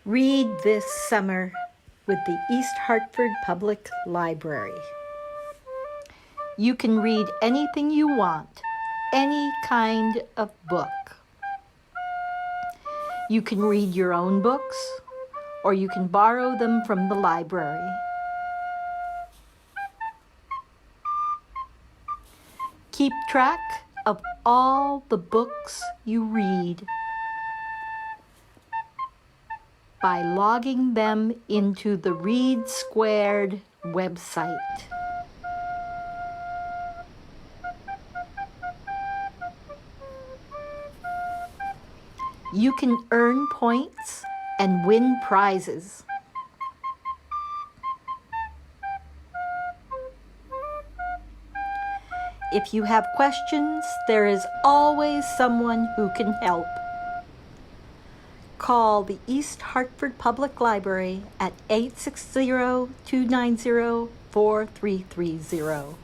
Read this summer with the East Hartford Public Library. You can read anything you want, any kind of book. You can read your own books, or you can borrow them from the library. Keep track of all the books you read by logging them into the READSQUARED website. You can earn points and win prizes. If you have questions, there is always someone who can help. Call the East Hartford Public Library at 860-290-4330.